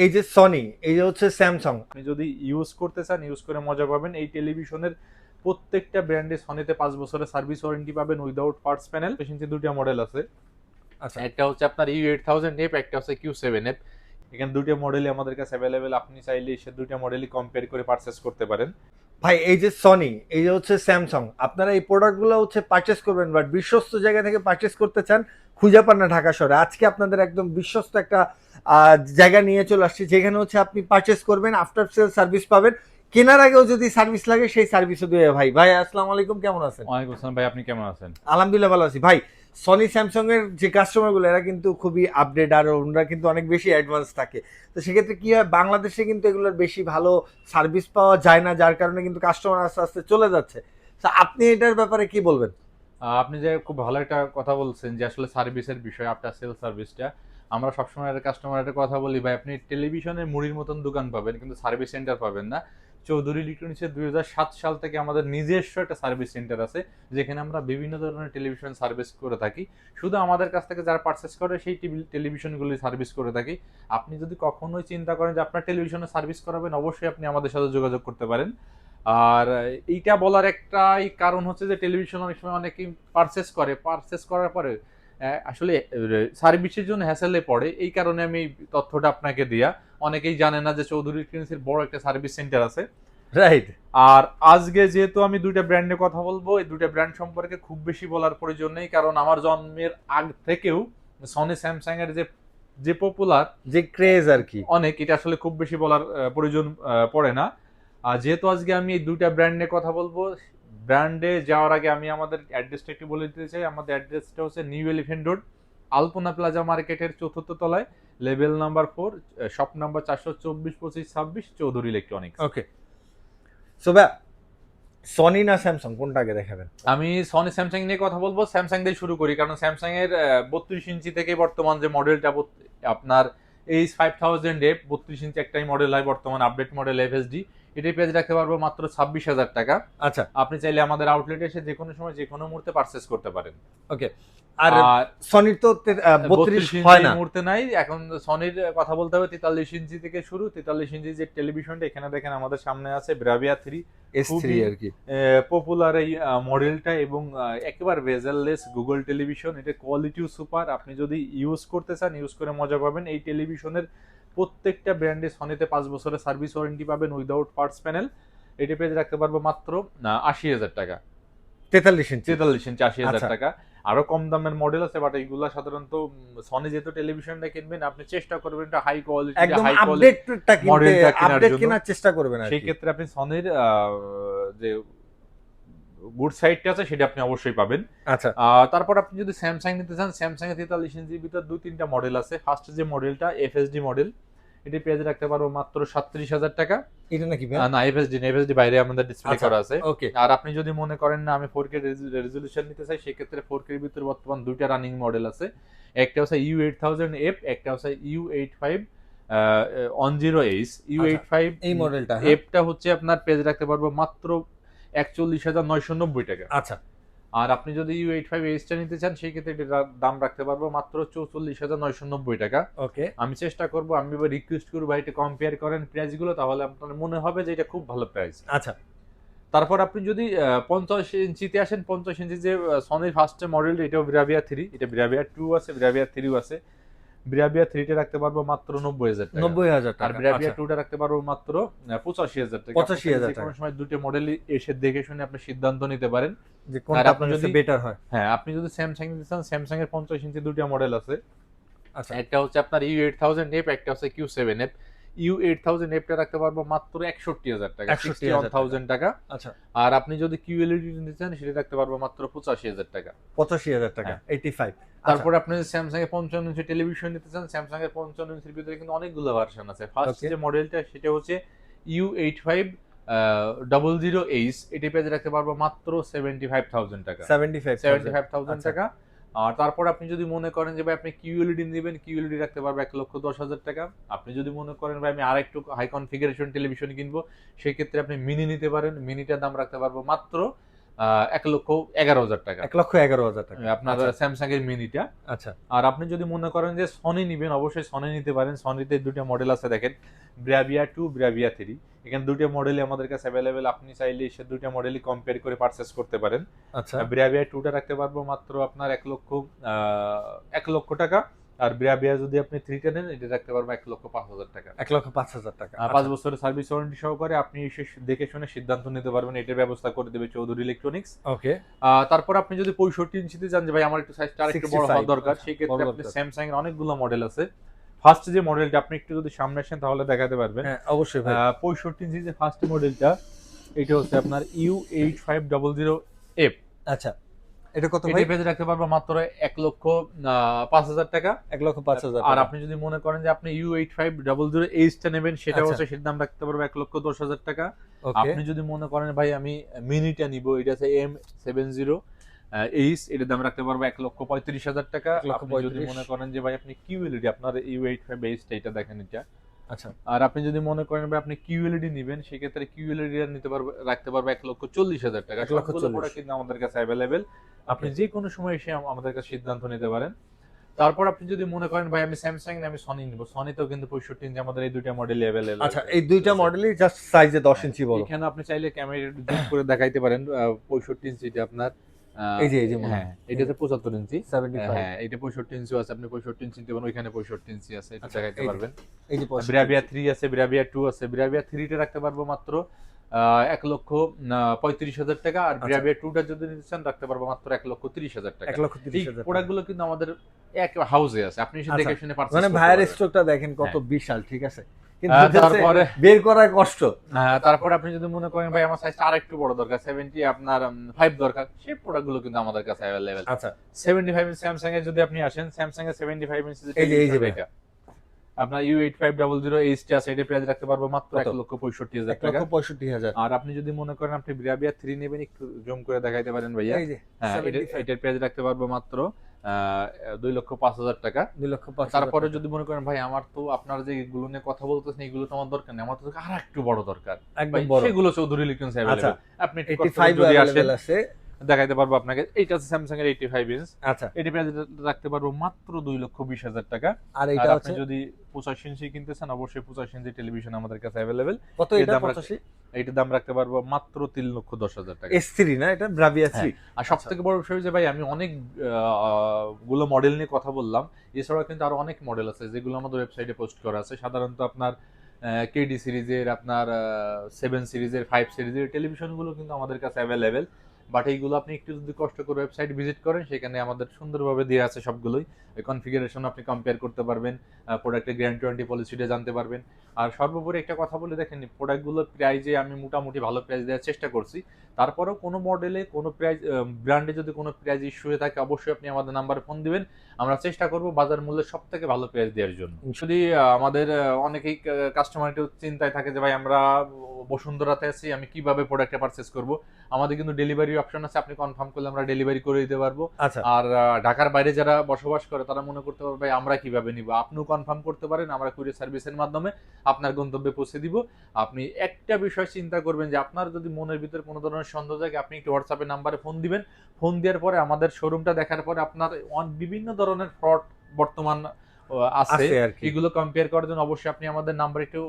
এই যে সনি, এই যে হচ্ছে স্যামসাং, আপনি যদি ইউজ করতে চান, ইউজ করে মজা পাবেন। এই টেলিভিশনের প্রত্যেকটা ব্র্যান্ডে সনিতে 5 বছরের সার্ভিস ওয়ারেন্টি পাবেন উইদাউট পার্টস প্যানেল। কিন্তু দুটো মডেল আছে, আচ্ছা একটা হচ্ছে আপনার U8000F, একটা হচ্ছে Q7F। এখানে দুটো মডেলই আমাদের কাছে অ্যাভেলেবেল, আপনি চাইলে সে দুটো মডেলই কম্পেয়ার করে পারচেস করতে পারেন। ভাই, এই যে সনি, এই যে হচ্ছে স্যামসাং, আপনারা এই প্রোডাক্টগুলো হচ্ছে পারচেস করবেন, বাট বিশ্বস্ত জায়গা থেকে পারচেস করতে চান, খুঁজে পান না ঢাকা শহরে। আজকে আপনাদের একদম বিশ্বস্ত একটা জায়গা নিয়ে চলে আসছি, যেখানে হচ্ছে আপনি পারচেস করবেন, আফটার সেল সার্ভিস পাবেন, কেনার আগেও যদি সার্ভিস লাগে সেই সার্ভিসও দেবে। ভাই ভাই আসসালামু আলাইকুম, কেমন আছেন? ওয়ালাইকুম আসসালাম ভাই, আপনি কেমন আছেন? আলহামদুলিল্লাহ ভালো আছি ভাই। সনি স্যামসাং এর যে কাস্টমারগুলো, এরা কিন্তু খুবই আপডেট, আর ওনারা কিন্তু অনেক বেশি অ্যাডভান্স থাকে। তো সেক্ষেত্রে কি হয়, বাংলাদেশে কিন্তু এগুলোর বেশি ভালো সার্ভিস পাওয়া যায় না, যার কারণে কিন্তু কাস্টমার আস্তে আস্তে চলে যাচ্ছে। তো আপনি এটার ব্যাপারে কি বলবেন? আপনি যে খুব ভালো একটা কথা বলছেন যে আসলে সার্ভিসের বিষয়, আফটার সেল সার্ভিসটা আমরা সবসময় একটা কাস্টমারের কথা বলি, ভাই আপনি টেলিভিশনের মুড়ির মতন দোকান পাবেন কিন্তু সার্ভিস সেন্টার পাবেন না। চৌধুরী ইলেকট্রনিক্সের 2007 সাল থেকে আমাদের নিজস্ব একটা সার্ভিস সেন্টার আছে, যেখানে আমরা বিভিন্ন ধরনের টেলিভিশন সার্ভিস করে থাকি। শুধু আমাদের কাছ থেকে যারা পারচেস করে সেই টেলিভিশনগুলি সার্ভিস করে থাকি। আপনি যদি কখনোই চিন্তা করেন যে আপনার টেলিভিশনে সার্ভিস করাবেন, অবশ্যই আপনি আমাদের সাথে যোগাযোগ করতে পারেন। আর এইটা বলার একটাই কারণ হচ্ছে যে টেলিভিশন অনেক সময় অনেকেই পারচেস করার পরে আসলে সার্ভিসের জন্য হ্যাসেলে পড়ে। এই কারণে আমি এই তথ্যটা আপনাকে দিয়া, অনেকেই জানে না যে চৌধুরী ইলেকট্রনিক্সের বড় একটা সার্ভিস সেন্টার আছে। রাইট। আর আজকে যেহেতু আমি দুইটা ব্র্যান্ডের কথা বলবো, এই দুইটা ব্র্যান্ড সম্পর্কে খুব বেশি বলার প্রয়োজন নেই, কারণ আমার জন্মের আগ থেকেও সনি স্যামসাং এর যে যে পপুলার, যে ক্রেজ আর কি। অনেক, এটা আসলে খুব বেশি বলার প্রয়োজন পড়ে না। আর যেহেতু আজকে আমি এই দুইটা ব্র্যান্ডে কথা বলবো, ব্র্যান্ডে যাওয়ার আগে আমি আমাদের অ্যাড্রেসটা একটু বলে দিতে চাই। আমাদের অ্যাড্রেসটা হচ্ছে New Elephant Road, Alpana Plaza মার্কেটের 4th তলায়, level number 4, shop number 424-25-26, Chowdhury Electronics. Okay, so ভাই, সনি না স্যামসাং, কোনটা আগে দেখাবেন? আমি সনি স্যামসাং নিয়ে কথা বলবো। স্যামসাং দিয়ে শুরু করি, কারণ স্যামসাং এর 32 ইঞ্চি থেকে বর্তমান যে মডেলটা আপনার H5000F 32 ইঞ্চি একটাই মডেল হয় বর্তমান, আপডেট মডেল FSD। এটাই পেজ রাখতে পারবো মাত্র 26,000 টাকা। আচ্ছা। আপনি চাইলে আমাদের আউটলেটে এসে যে কোনো সময় যে কোনো মুহূর্তে পারচেস করতে পারেন। ওকে। আর আর সনির তো 32 32 হয় ইঞ্চি না। মুহূর্তে নাই, এখন সনির কথা বলতে হবে 43 ইঞ্চি থেকে শুরু। 43 ইঞ্চি যে টেলিভিশনটা এখানে দেখেন আমাদের সামনে আছে, ব্রাভিয়া 3, S3 খুবই আর কি। পপুলার এই মডেলটা, এবং একেবারে ভেজেললেস গুগল টেলিভিশন। এটা কোয়ালিটিও সুপার। আপনি যদি ইউজ করতে চান, ইউজ করে মজা পাবেন। এই টেলিভিশনের প্রত্যেকটা ব্র্যান্ডে সনিতে 5 বছরের সার্ভিস ওয়ারেন্টি পাবেন উইদাউট পার্টস প্যানেল। এটি পেজ রাখতে পারবো মাত্র 80,000 টাকা। 43 ইঞ্চি। 43 ইঞ্চি 80,000 আচ্ছা। টাকা। আরো কম দামের মডেল আছে, বাট এইগুলা সাধারণত সনি যেহেতু টেলিভিশনটা কিনবেন, আপনি চেষ্টা করবেন একটা হাই কোয়ালিটি, একদম হাই কোয়ালিটি আপডেটটা কিনতে, মডেলটা কেনার আপডেট জন্য। কেনার চেষ্টা করবেন আর সেই কি। ক্ষেত্রে আপনি সনির যে গুড সাইডটা আছে সেটা আপনি অবশ্যই পাবেন। আচ্ছা। তারপর আপনি যদি স্যামসাং নিতে চান, স্যামসাং এর 43 ইঞ্চির ভিতর 2-3টা মডেল আছে। ফার্স্ট যে মডেলটা FSD মডেল, এটি পেজ রাখতে পারবো মাত্র 37,000 টাকা। এটা নাকি ভাই? না, FSD বাইরে আমাদের ডিসপ্লে আচ্ছা, করা আছে। ওকে। আর আপনি যদি মনে করেন না আমি 4K রেজলিউশন নিতে চাই, সেক্ষেত্রে 4K এর ভিতরে বর্তমান দুইটা রানিং মডেল আছে। একটা হচ্ছে U8000F, একটা হচ্ছে U85 10H। U85 এই মডেলটা, হ্যাঁ। এফটা হচ্ছে আপনার পেজ রাখতে পারবো মাত্র 41,990 টাকা। আচ্ছা। আর আপনি যদি U85H টা নিতে চান, সেই ক্ষেত্রে এটার দাম রাখতে পারবো মাত্র 44,990 টাকা। ওকে। আমি চেষ্টা করবো, আমি রিকোয়েস্ট করবো ভাই এটা কম্পেয়ার করেন প্রাইস গুলো, তাহলে আপনার মনে হবে যে এটা খুব ভালো প্রাইস। আচ্ছা। তারপর আপনি যদি 50 ইঞ্চিতে আসেন, 50 ইঞ্চি যে সনির ফার্স্ট মডেল, এটাও ব্রাভিয়া 3, এটা ব্রাভিয়া 2 আছে, ব্রাভিয়া 3ও আছে। ব্রাভিয়া 3টা রাখতে পারবো মাত্র 90,000 টাকা। 90,000 আর টাকা। ব্রাভিয়া আচ্ছা। 2টা রাখতে পারবো মাত্র 85,000 টাকা। 85,000 যে কোনো টাকা। সময় দুটো মডেলই এসে দেখে শুনে আপনি সিদ্ধান্ত নিতে পারেন। যে আর কোনটা আপনি আপনার কাছে যদি বেটার হয়। হ্যাঁ, আপনি যদি স্যামসাং নিতে চান, স্যামসাং এর 50 ইঞ্চি দুটো মডেল আছে। আচ্ছা। একটা হচ্ছে আপনার U8000F, একটা হচ্ছে Q7F। U8000F টা রাখতে পারবো মাত্র 61,000 টাকা, 61,000 টাকা। আচ্ছা। আর আপনি যদি QLED নিতে চান, সেটা রাখতে পারবো মাত্র 85,000 টাকা। 85,000 টাকা, হ্যাঁ। 85। তারপরে আপনি যদি স্যামসাং এর 55 ইঞ্চি টেলিভিশন নিতে চান, স্যামসাং এর 55 ইঞ্চির ভিতরে কিন্তু অনেকগুলো ভার্সন আছে। First Okay. যে মডেলটা সেটা হচ্ছে U85 00H। এটি পেজে রাখতে পারবো মাত্র 75,000 টাকা। 75,000 আচ্ছা। টাকা। আর তারপর আপনি যদি মনে করেন যে ভাই আপনি QLED নেবেন, QLED রাখতে পারবো 1,10,000 টাকা। আপনি যদি মনে করেন ভাই আমি আরেকটু হাই কনফিগারেশন টেলিভিশন কিনবো, সেই ক্ষেত্রে আপনি মিনি নিতে পারেন। মিনিটার দাম রাখতে পারবো মাত্র 1,11,000 টাকা। 1,11,000 টাকা। আপনার আচ্ছা। স্যামসাং এর মিনিটা। আচ্ছা আর আপনি যদি মনে করেন যে সনি নিবেন, অবশ্যই সনি নিতে পারেন। সনিতে দুটো মডেল আছে দেখেন, ব্রাভিয়া 2, ব্রাভিয়া 3। এখানে দুটো মডেলই আমাদের কাছে অ্যাভেলেবেল। আপনি চাইলে সে দুটো মডেলই কম্পেয়ার করে পারচেজ করতে পারেন। আচ্ছা ব্রাভিয়া 2টা রাখতে পারবো মাত্র আপনার 1,00,000 টাকা। আর ব্রাভিয়া যদি আপনি 3টা নেন, এটা রাখতে পারবো 1,05,000 টাকা। 1,05,000 টাকা। 5 বছরের সার্ভিস ওয়ারেন্টি সহকারে আপনি এসে দেখে শুনে সিদ্ধান্ত নিতে পারবেন। এটার ব্যবস্থা করে দেবে চৌধুরী ইলেকট্রনিক্স। ওকে। তারপর আপনি যদি 65 ইঞ্চিতে যান যে ভাই আমার একটু সাইজটা আরেকটু বড় হওয়া 65, দরকার, আচ্ছা, সেই ক্ষেত্রে বড় আপনি দরকার। স্যামসাং এর অনেকগুলো মডেল আছে। ফার্স্ট যে মডেলটা আপনি একটু যদি সামনে আসেন তাহলে দেখাতে পারবেন। হ্যাঁ অবশ্যই ভাই। 65 ইঞ্চি যে ফার্স্ট মডেলটা, এটা হচ্ছে আপনার U8500F। আচ্ছা এটা কত ভাই? এটার প্রাইস রাখতে পারবো মাত্র 1,05,000 টাকা। 1,05,000 আর টাকা। আপনি যদি মনে করেন যে আপনি U8500H টা নেবেন, সেটা আচ্ছা। হচ্ছে সেটার দাম রাখতে পারবো 1,10,000 টাকা। ওকে। আপনি যদি মনে করেন ভাই আমি মিনিটা নিব, এটা হচ্ছে M70 H, এটার দাম রাখতে পারবো 1,35,000 টাকা। আপনি যদি 1,35,000 মনে করেন যে ভাই আপনি QLED, আপনার U85H টা, এটা দেখেন এটা। আচ্ছা আর আপনি যদি মনে করেন ভাই আপনি QLED নিবেন, সেক্ষেত্রে QLED নিতে পারবো, রাখতে পারবো 1,40,000 টাকা। 1,40,000 সবগুলো প্রোডাক্ট কিন্তু আমাদের কাছে অ্যাভেলেবেল। আপনি যে কোনো সময় এসে আমাদের কাছে সিদ্ধান্ত নিতে পারেন। তারপর আপনি যদি মনে করেন ভাই আমি স্যামসাং না আমি সনি নিব, সনিতেও কিন্তু 65 ইঞ্চি আমাদের এই দুইটা মডেলই অ্যাভেলেবল। আচ্ছা এই দুইটা মডেলই জাস্ট সাইজে 10 ইঞ্চি বড়। এখানে আপনি চাইলে ক্যামেরা জুম করে দেখাইতে পারেন। 65 ইঞ্চিটা আপনার এই যে মনে হয়। হ্যাঁ, এটা হচ্ছে 75 ইঞ্চি। 75। হ্যাঁ, এটা 65 ইঞ্চি আছে। আপনি 65 ইঞ্চি নিতে পারেন, ওইখানে 65 ইঞ্চি আছে, এটা আচ্ছা, দেখাইতে এই যে, পারবেন। এই যে 65 ব্রাভিয়া 3 আছে, ব্রাভিয়া 2 আছে। ব্রাভিয়া 3 টা রাখতে পারবো মাত্র 1,35,000 টাকা। আর আচ্ছা। ব্রাভিয়া 2 টা যদি নিতে চান রাখতে পারবো মাত্র 1,30,000 টাকা। এই 1,30,000 টাকা। প্রোডাক্টগুলো কিন্তু আমাদের এক হাউসে আছে, আপনি এসে দেখে আচ্ছা, শুনে পারচেজ মানে করতে ভাইয়ের পারবেন। স্টকটা দেখেন কত হ্যাঁ। বিশাল, ঠিক আছে, কিন্তু তারপরে বের করা কষ্ট। তারপর আপনি যদি মনে করেন ভাই আমার সাইজটা আরেকটু বড় দরকার, 70 আপনার 5 দরকার, সেই প্রোডাক্টগুলো কিন্তু আমাদের কাছে অ্যাভেলেবেল। আচ্ছা 75 ইঞ্চ স্যামসাং এর যদি আপনি আসেন, স্যামসাং এর 75 ইঞ্চি এই যে এটা আপনার U8500H টা আছে, এটা প্রাইস রাখতে পারবো মাত্র কত? 1,65,000 টাকা। 1,65,000। আর আপনি যদি মনে করেন আপনি ব্রাভিয়া 3 নেবেন, একটু জুম করে দেখাইতে পারেন ভাইয়া। এই যে হ্যাঁ, 75, এটার প্রাইস রাখতে পারবো মাত্র 2,05,000 টাকা। 2,05,000 তারপরে টাকা। যদি মনে করেন ভাই আমার তো আপনার যে এগুলো নিয়ে কথা বলতেছেন, এগুলো তো আমার দরকার নেই, আমার তো আর একটু বড় দরকার, একদম ভাই বড়। সেগুলো চৌধুরী ইলেকট্রনিক্স আচ্ছা অ্যাভেলেবল। আপনি একটু কষ্ট করে 85 যদি আসেন अवेलेबल আছে। দেখাইতে পারবো আপনাকে। এইটা হচ্ছে স্যামসাং এর 85 ইঞ্চ। আচ্ছা এটি প্রাইস রাখতে পারবো মাত্র 2,20,000 টাকা। আর আর এটা আপনি হচ্ছে যদি 85 ইঞ্চি কিনতে চান, অবশ্যই 85 ইঞ্চি টেলিভিশন আমাদের কাছে অ্যাভেলেবল। কত? এর এটা দাম 85 এইটার দাম রাখতে পারবো মাত্র 3,10,000 টাকা। S3 না, এটা ব্রাভিয়া 3। আর সব থেকে বড় বিষয় যে ভাই আমি অনেক গুলো মডেল নিয়ে কথা বললাম, এছাড়াও কিন্তু আরো অনেক মডেল আছে যেগুলো আমাদের ওয়েবসাইটে পোস্ট করা আছে। সাধারণত আপনার কেডি সিরিজের, আপনার 7 সিরিজের, 5 সিরিজের টেলিভিশনগুলো কিন্তু আমাদের কাছে অ্যাভেলেবেল। বাট এইগুলো আপনি একটু যদি কষ্ট করে ওয়েবসাইট ভিজিট করেন, সেখানে আমাদের সুন্দরভাবে দেওয়া আছে সবগুলোই। ওই কনফিগারেশন আপনি কম্পেয়ার করতে পারবেন, প্রোডাক্টের গ্যারান্টি ওয়ারেন্টি পলিসিটা জানতে পারবেন। আর সর্বোপরি একটা কথা বলে দেখেন, প্রোডাক্টগুলোর প্রাইজে আমি মোটামুটি ভালো প্রাইস দেওয়ার চেষ্টা করছি। তারপরেও কোনো মডেলে কোনো প্রাইস, ব্র্যান্ডে যদি কোনো প্রাইস ইস্যু হয়ে থাকে, অবশ্যই আপনি আমাদের নাম্বারে ফোন দিবেন, আমরা চেষ্টা করব বাজার মূল্যের সব থেকে ভালো প্রাইস দেওয়ার জন্য। যদি আমাদের অনেকেই কাস্টমার একটু চিন্তায় থাকে যে ভাই আমরা বসুন্ধরাতে আছি, আমি কিভাবে প্রোডাক্টটা পারচেস করব, আমাদের কিন্তু ডেলিভারি অপশন আছে, আপনি কনফার্ম করলে আমরা ডেলিভারি করে দিতে পারবো। আচ্ছা আর ঢাকার বাইরে যারা বসবাস করে তারা মনে করতে পারবে ভাই আমরা কিভাবে নিব, আপনিও কনফার্ম করতে পারেন, আমরা কুরিয়ার সার্ভিসের মাধ্যমে আপনার গন্তব্যে পৌঁছে দিব। আপনি একটা বিষয় চিন্তা করবেন যে আপনার যদি মনের ভিতরে কোনো ধরনের সন্দেহ থাকে, আপনি একটু হোয়াটসঅ্যাপে নাম্বারে ফোন দিবেন। ফোন দেওয়ার পরে আমাদের শোরুমটা দেখার পরে আপনার বিভিন্ন ধরনের ফ্রড বর্তমান আছে, আছে আর কি। এগুলো কম্পেয়ার করার জন্য অবশ্যই আপনি আমাদের নাম্বারে একটু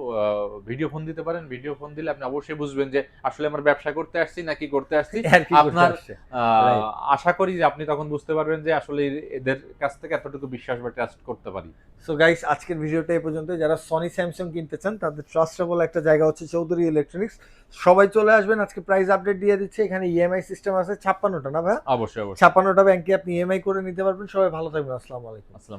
ভিডিও ফোন দিতে পারেন। ভিডিও ফোন দিলে আপনি অবশ্যই বুঝবেন যে আসলে আমরা ব্যবসা করতে আসছি নাকি করতে আসছি। আর কি করতে আপনার আসছে। আশা করি যে আপনি তখন বুঝতে পারবেন যে আসলে এদের কাছ থেকে এতটুকু বিশ্বাস বা ট্রাস্ট করতে পারি। সো গাইস, আজকের ভিডিওটা এই পর্যন্ত। যারা সনি স্যামসাং কিনতে চান তাদের ট্রাস্টেবল একটা জায়গা হচ্ছে চৌধুরী ইলেকট্রনিক্স। সবাই চলে আসবেন। আজকে প্রাইস আপডেট দিয়ে দিচ্ছে। এখানে ইএমআই সিস্টেম আছে 56টা না ভাই? অবশ্যই অবশ্যই। 56টা ব্যাংকে আপনি ইএমআই করে নিতে পারবেন। সবাই ভালো থাকবেন। আসসালামু আলাইকুম। আসসালাম।